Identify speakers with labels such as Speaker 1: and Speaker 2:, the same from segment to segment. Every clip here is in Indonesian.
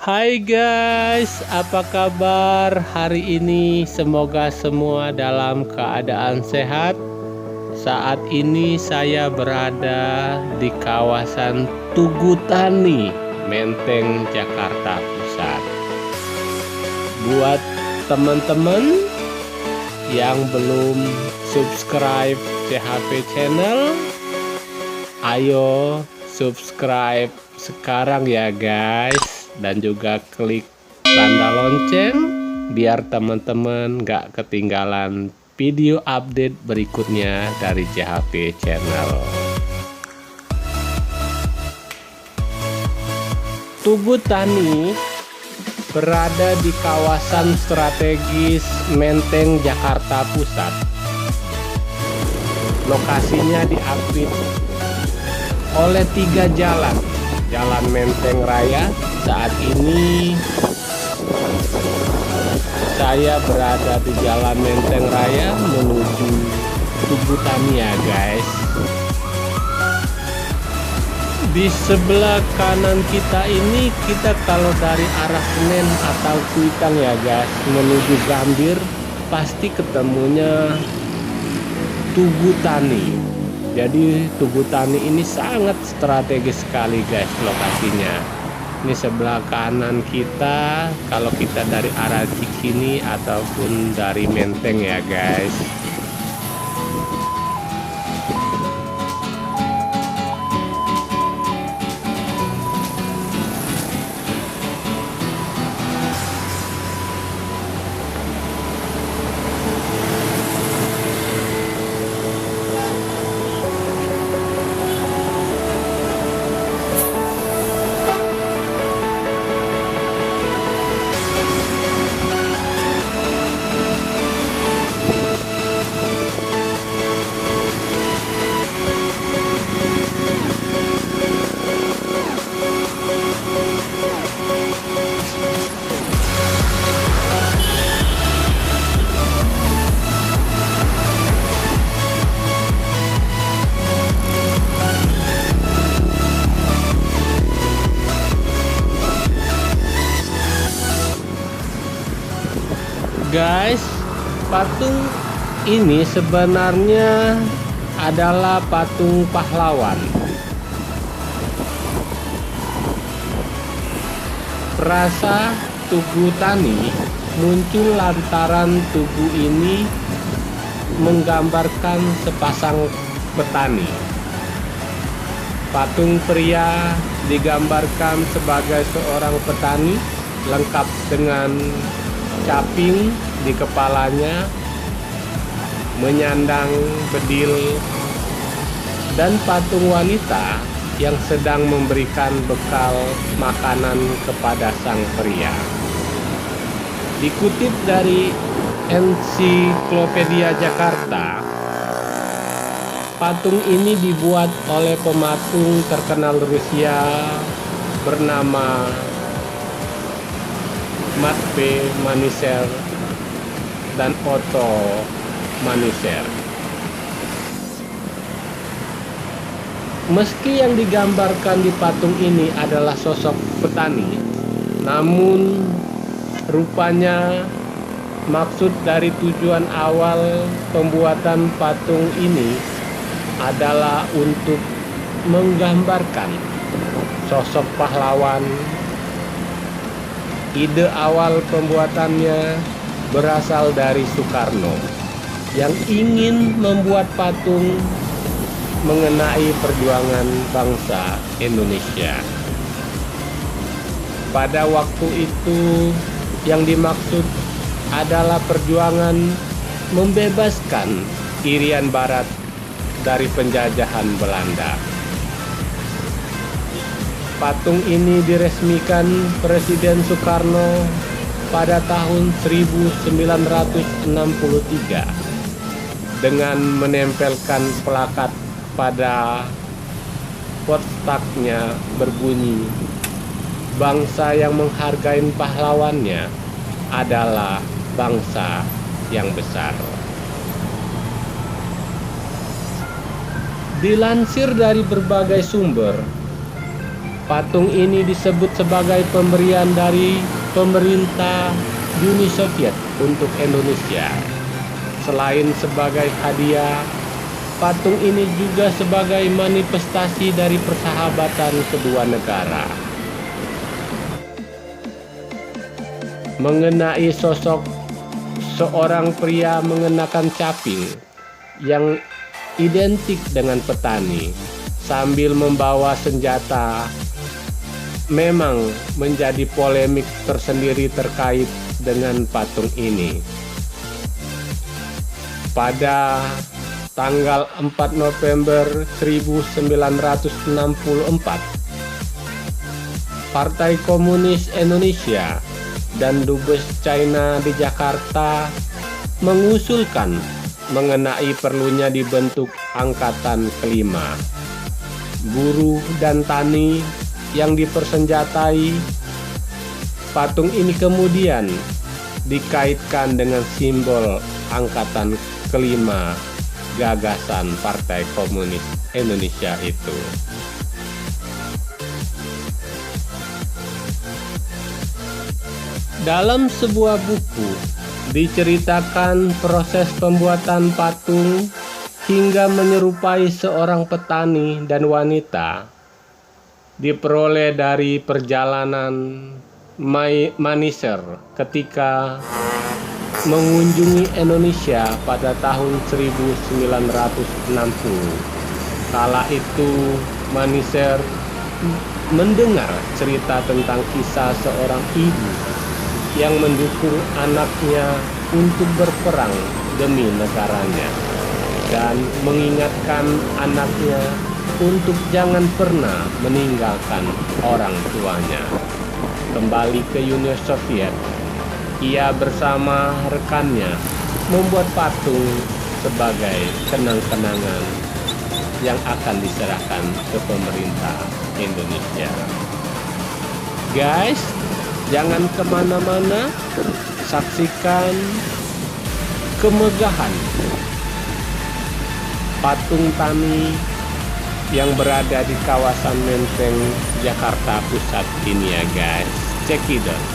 Speaker 1: Hai guys, apa kabar hari ini? Semoga semua dalam keadaan sehat. Saat ini saya berada di kawasan Tugu Tani, Menteng, Jakarta Pusat. Buat teman-teman yang belum subscribe CHP Channel, ayo subscribe sekarang ya guys, dan juga klik tanda lonceng biar teman-teman gak ketinggalan video update berikutnya dari CHP Channel. Tugu Tani berada di kawasan strategis Menteng, Jakarta Pusat. Lokasinya diapit oleh 3 jalan. Jalan Menteng Raya. Saat ini saya berada di Jalan Menteng Raya menuju Tugu Tani ya guys. Di sebelah kanan kita ini, kita kalau dari arah Senen atau Kuitang ya guys, menuju Gambir, pasti ketemunya Tugu Tani. Jadi Tugu Tani ini sangat strategis sekali guys lokasinya. Ini sebelah kanan kita kalau kita dari arah Cikini ataupun dari Menteng ya guys. Guys, patung ini sebenarnya adalah patung pahlawan. Frasa Tugu Tani muncul lantaran tugu ini menggambarkan sepasang petani. Patung pria digambarkan sebagai seorang petani lengkap dengan caping di kepalanya, menyandang bedil, dan patung wanita yang sedang memberikan bekal makanan kepada sang pria. Dikutip dari Ensiklopedia Jakarta, patung ini dibuat oleh pematung terkenal Rusia bernama Matvei Maniser dan Otto Maniser. Meski yang digambarkan di patung ini adalah sosok petani, namun rupanya maksud dari tujuan awal pembuatan patung ini adalah untuk menggambarkan sosok pahlawan. Ide awal pembuatannya berasal dari Soekarno yang ingin membuat patung mengenai perjuangan bangsa Indonesia. Pada waktu itu yang dimaksud adalah perjuangan membebaskan Irian Barat dari penjajahan Belanda. Patung ini diresmikan Presiden Soekarno pada tahun 1963 dengan menempelkan plakat pada postaknya berbunyi, "Bangsa yang menghargai pahlawannya adalah bangsa yang besar." Dilansir dari berbagai sumber, Patung ini disebut sebagai pemberian dari pemerintah Uni Soviet untuk Indonesia. Selain sebagai hadiah, patung ini juga sebagai manifestasi dari persahabatan kedua negara. Mengenai sosok seorang pria mengenakan caping yang identik dengan petani sambil membawa senjata memang menjadi polemik tersendiri terkait dengan patung ini. Pada tanggal 4 November 1964, Partai Komunis Indonesia dan Dubes China di Jakarta mengusulkan mengenai perlunya dibentuk angkatan kelima, buruh dan tani yang dipersenjatai. Patung ini kemudian dikaitkan dengan simbol angkatan kelima gagasan Partai Komunis Indonesia itu. Dalam sebuah buku diceritakan proses pembuatan patung hingga menyerupai seorang petani dan wanita diperoleh dari perjalanan Maniser ketika mengunjungi Indonesia pada tahun 1960. Kala itu Maniser mendengar cerita tentang kisah seorang ibu yang mendukung anaknya untuk berperang demi negaranya dan mengingatkan anaknya untuk jangan pernah meninggalkan orang tuanya. Kembali ke Uni Soviet, ia bersama rekannya membuat patung sebagai kenang-kenangan yang akan diserahkan ke pemerintah Indonesia. Guys, jangan kemana-mana, saksikan kemegahan patung tani yang berada di kawasan Menteng, Jakarta Pusat ini ya guys. Check it out.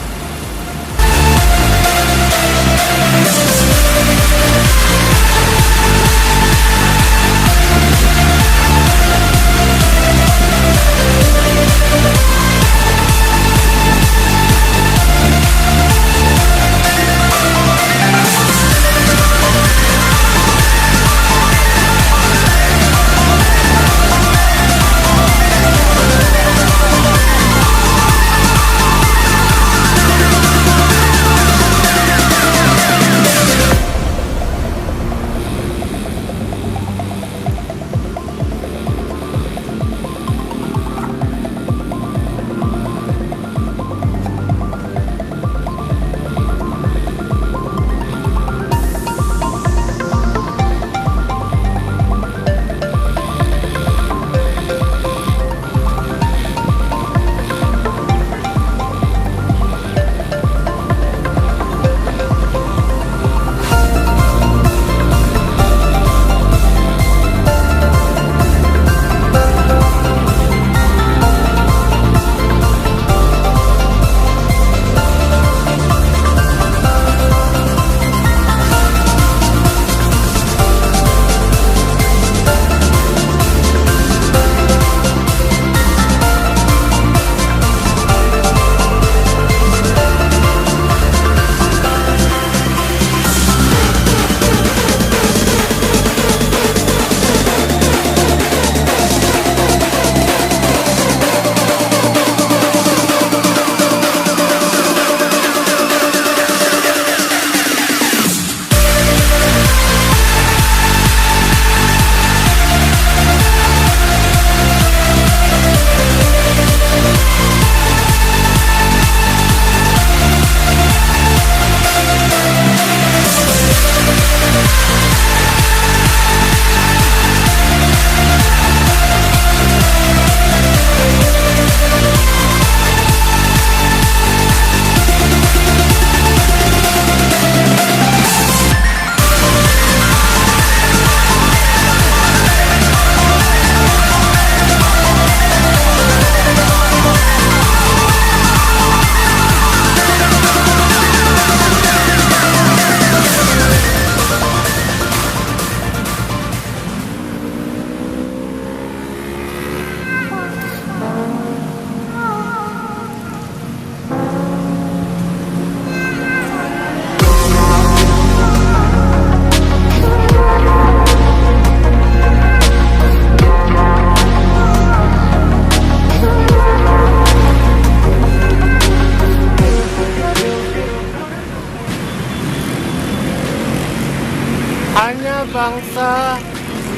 Speaker 1: bangsa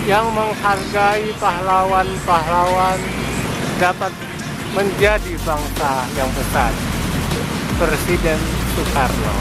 Speaker 1: yang menghargai pahlawan-pahlawan dapat menjadi bangsa yang besar. Presiden Soekarno.